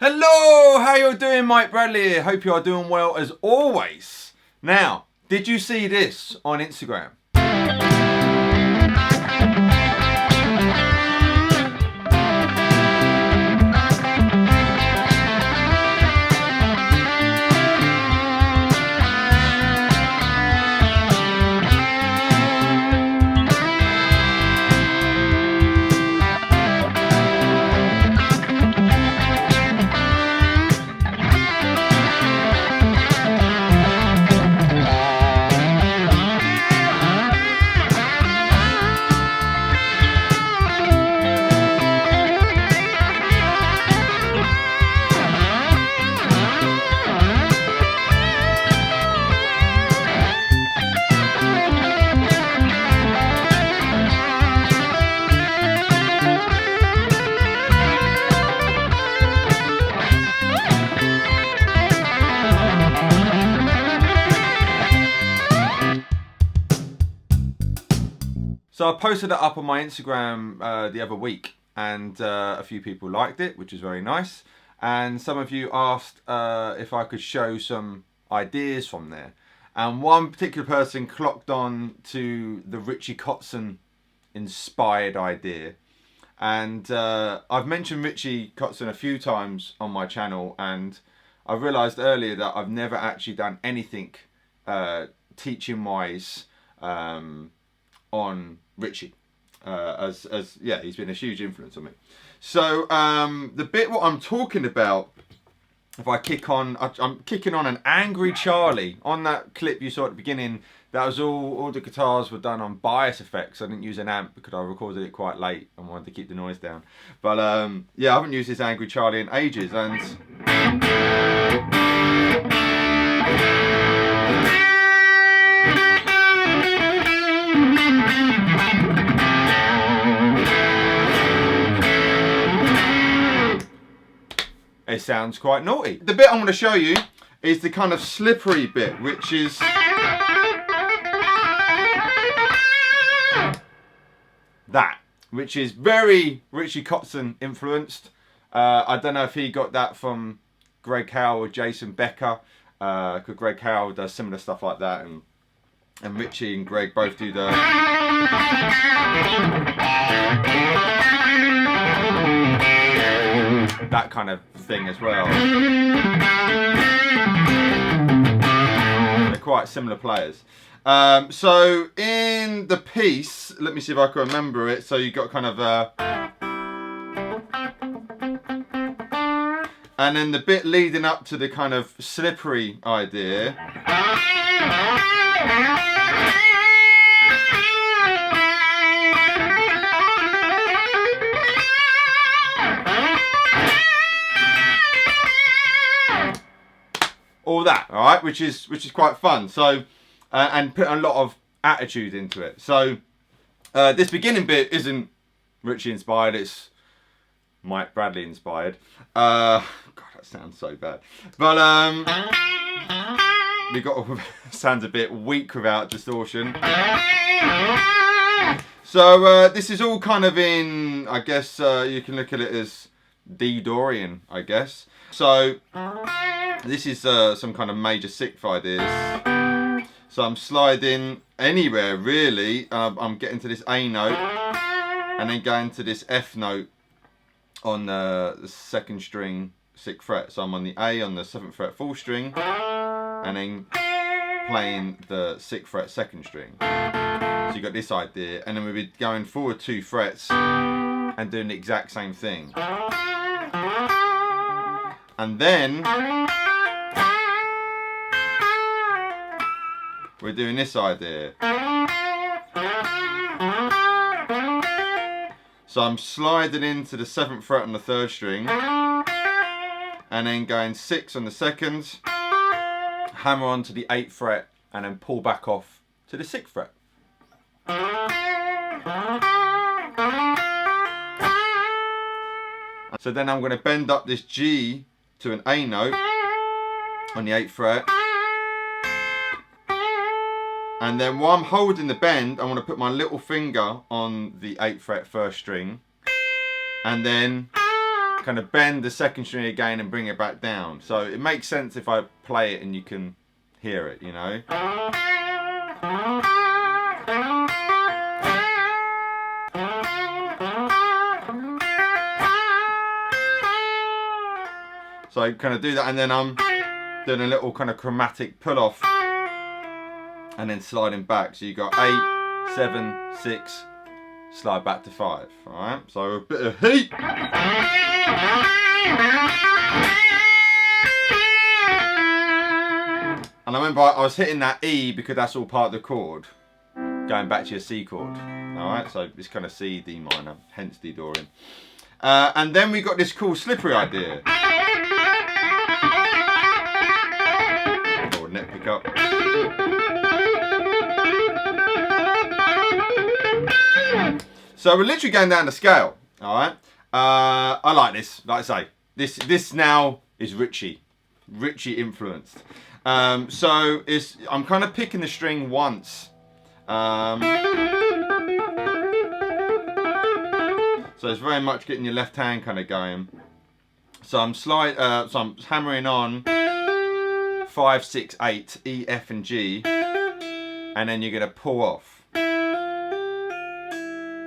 Hello, how you doing? Mike Bradley here. Hope you are doing well as always. Now, did you see this on Instagram? So I posted it up on my Instagram the other week, and a few people liked it, which is very nice. And some of you asked if I could show some ideas from there. And one particular person clocked on to the Richie Kotzen inspired idea. And I've mentioned Richie Kotzen a few times on my channel, and I realised earlier that I've never actually done anything teaching-wise on Richie, as yeah, he's been a huge influence on me. So the bit what I'm talking about, if I kick on, I'm kicking on an Angry Charlie. On that clip you saw at the beginning, that was all the guitars were done on bias effects. I didn't use an amp because I recorded it quite late and wanted to keep the noise down. But yeah, I haven't used this Angry Charlie in ages, and it sounds quite naughty. The bit I'm going to show you is the kind of slippery bit, which is that, which is very Richie Kotzen influenced. I don't know if he got that from Greg Howell or Jason Becker, because Greg Howell does similar stuff like that, and Richie and Greg both do the that kind of thing as well. They're quite similar players. So in the piece, let me see if I can remember it. So you got kind of and then the bit leading up to the kind of slippery idea. All that, all right, which is quite fun. So, and put a lot of attitude into it. So, this beginning bit isn't Richie inspired; it's Mike Bradley inspired. God, that sounds so bad. But we got sounds a bit weak without distortion. So this is all kind of in, I guess you can look at it as D Dorian, I guess. So. This is some kind of major sixth ideas. So I'm sliding anywhere really. I'm getting to this A note and then going to this F note on the second string 6th fret. So I'm on the A on the 7th fret full string and then playing the 6th fret 2nd string. So you got this idea, and then we'll be going forward 2 frets and doing the exact same thing. And then we're doing this idea. So I'm sliding into the 7th fret on the 3rd string and then going 6 on the 2nd, hammer on to the 8th fret and then pull back off to the 6th fret. So then I'm going to bend up this G to an A note on the 8th fret. And then while I'm holding the bend, I want to put my little finger on the 8th fret 1st string. And then kind of bend the second string again and bring it back down. So it makes sense if I play it and you can hear it, you know. So I kind of do that, and then I'm doing a little kind of chromatic pull off and then sliding back. So you got 8, 7, 6, slide back to 5. Alright, so a bit of heat. And I remember I was hitting that E because that's all part of the chord, going back to your C chord. Alright, so it's kind of C, D minor, hence D-Dorian. And then we got this cool slippery idea. Or neck pickup. So we're literally going down the scale. Alright. I like this, like I say. This now is Richie influenced. So I'm kind of picking the string once. So it's very much getting your left hand kind of going. So I'm hammering on 5, 6, 8, E, F, and G, and then you're gonna pull off.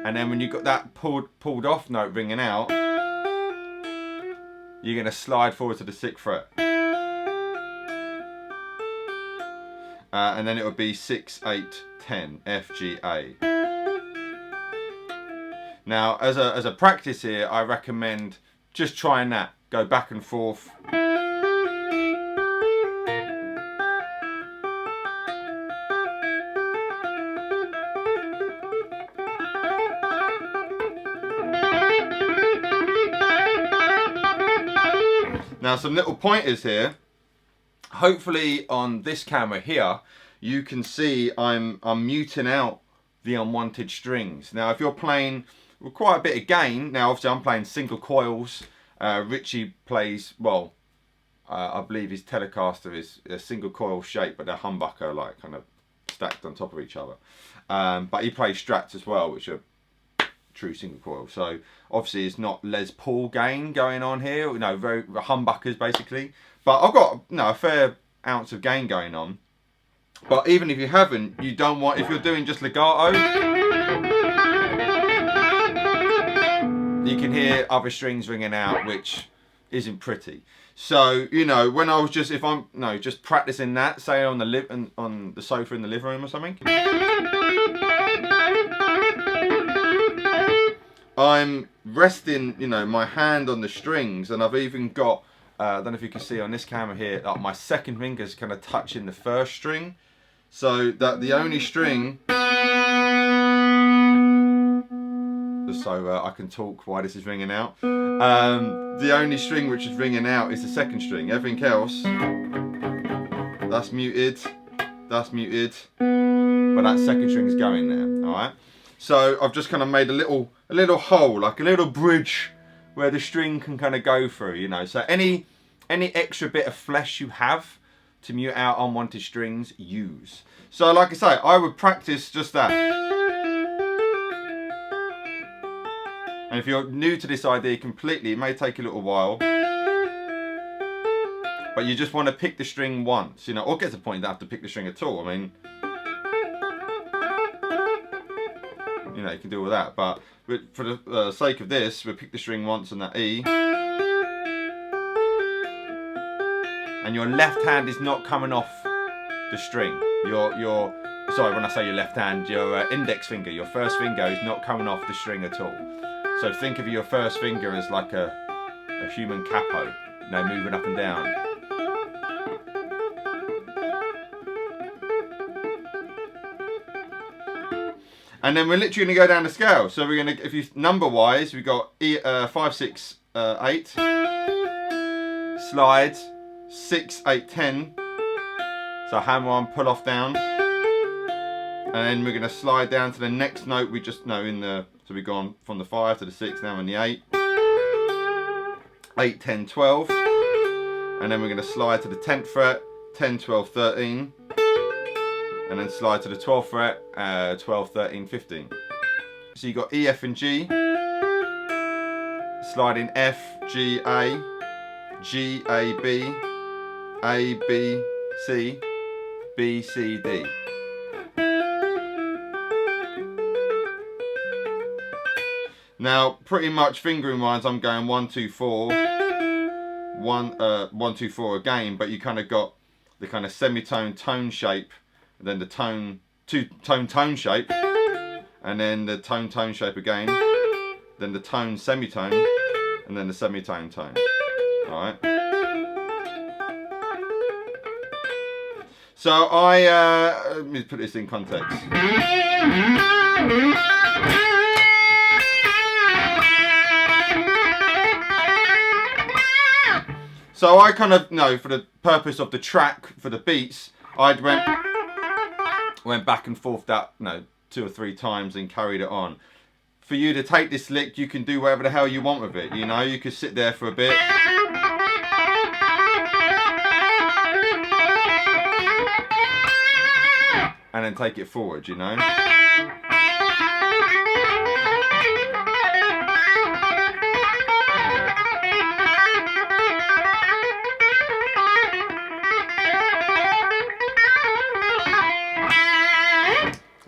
And then when you've got that pulled off note ringing out, you're gonna slide forward to the 6th fret. And then it would be 6, 8, 10, F, G, A. Now, as a practice here, I recommend just trying that. Go back and forth. Now, some little pointers here. Hopefully on this camera here, you can see I'm muting out the unwanted strings. Now, if you're playing with quite a bit of gain, now obviously I'm playing single coils. Richie plays, well, I believe his Telecaster is a single coil shape, but they're humbucker, like kind of stacked on top of each other. But he plays Strats as well, which are true single coil. So obviously it's not Les Paul gain going on here, you know, very humbuckers basically. But I've got, you know, a fair ounce of gain going on. But even if you haven't, you don't want, if you're doing just legato, you can hear other strings ringing out, which isn't pretty. So, you know, when I was just, if I'm, no, just practicing that, say on the sofa in the living room or something, I'm resting, you know, my hand on the strings, and I've even got, I don't know if you can see on this camera here, like my second finger's kind of touching the first string, so that the only string, so I can talk while this is ringing out, the only string which is ringing out is the second string. Everything else, that's muted, but that second string's going there, alright? So I've just kind of made a little hole, like a little bridge where the string can kind of go through, you know. So any extra bit of flesh you have to mute out unwanted strings, use. So like I say, I would practice just that. And if you're new to this idea completely, it may take a little while, but you just want to pick the string once, you know, or get to the point you don't have to pick the string at all. I mean, you know, you can do all that, but for the sake of this, we'll pick the string once on that E, and your left hand is not coming off the string. Sorry, when I say your left hand, your index finger, your first finger is not coming off the string at all. So think of your first finger as like a human capo, you know, moving up and down. And then we're literally going to go down the scale. So we're going to, if you number wise, we've got 5, 6, 8, slides, 6, 8, 10. So hammer on, pull off down. And then we're going to slide down to the next note we just know in the, so we've gone from the 5 to the 6, now in the 8. 8, 10, 12. And then we're going to slide to the 10th fret, 10, 12, 13. And then slide to the 12th fret, 12, 13, 15. So you got E, F, and G, sliding F, G, A, G, A, B, C, B, C, D. Now, pretty much fingering wise, I'm going 1, 2, 4, 1, 2, 4 again, but you kind of got the kind of semitone tone shape, and then the tone shape, and then the tone shape again, then the tone semitone, and then the semitone tone. All right. So let me put this in context. So I kind of, for the purpose of the track, for the beats, I went back and forth that, 2 or 3 times and carried it on. For you to take this lick, you can do whatever the hell you want with it, you could sit there for a bit. And then take it forward,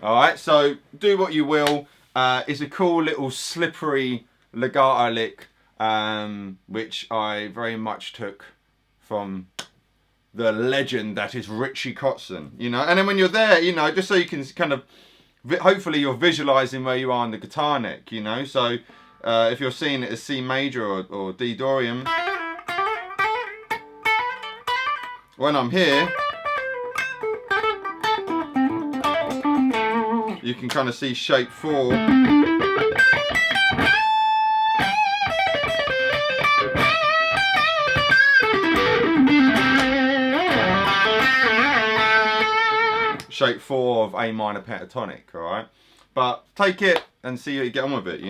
Alright, so do what you will. It's a cool little slippery legato lick, which I very much took from the legend that is Richie Kotzen, And then when you're there, just so you can kind of, hopefully you're visualizing where you are on the guitar neck, So if you're seeing it as C major or D Dorian, when I'm here, you can kind of see shape 4. Shape 4 of A minor pentatonic, alright? But take it and see how you get on with it,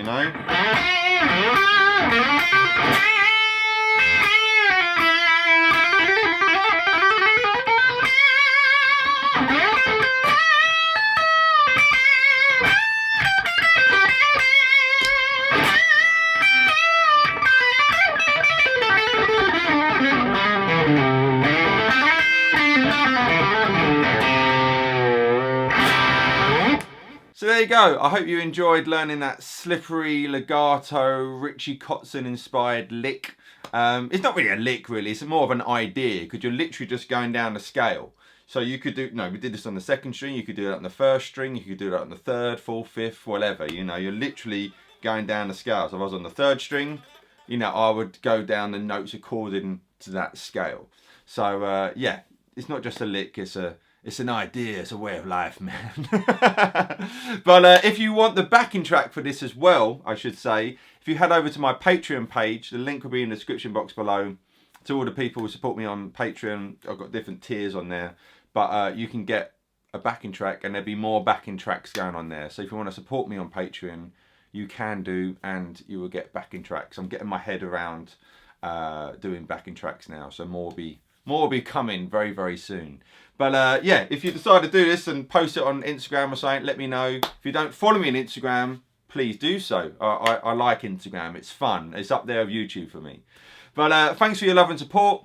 So there you go. I hope you enjoyed learning that slippery legato Richie Kotzen inspired lick. It's not really a lick really, it's more of an idea because you're literally just going down the scale. So you could do, we did this on the 2nd string, you could do it on the 1st string, you could do it on the 3rd, 4th, 5th, whatever, you're literally going down the scale. So if I was on the 3rd string, I would go down the notes according to that scale. So yeah, it's not just a lick, it's an idea, it's a way of life, man. But if you want the backing track for this as well, I should say, if you head over to my Patreon page, the link will be in the description box below. To all the people who support me on Patreon, I've got different tiers on there. But you can get a backing track and there'll be more backing tracks going on there. So if you want to support me on Patreon, you can do, and you will get backing tracks. I'm getting my head around doing backing tracks now, so more will be coming very, very soon. But yeah, if you decide to do this and post it on Instagram or something, let me know. If you don't follow me on Instagram, please do so. I like Instagram, it's fun. It's up there with YouTube for me. But thanks for your love and support.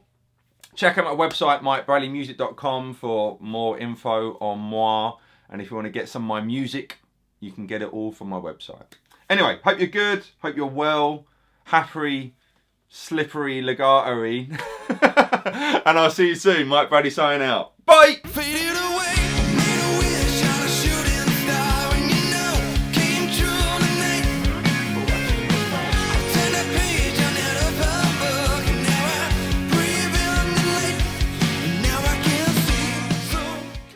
Check out my website, mikebradleymusic.com, for more info on moi. And if you want to get some of my music, you can get it all from my website. Anyway, hope you're good, hope you're well, happy, slippery, legato-y. And I'll see you soon. Mike Bradley signing out. Bye!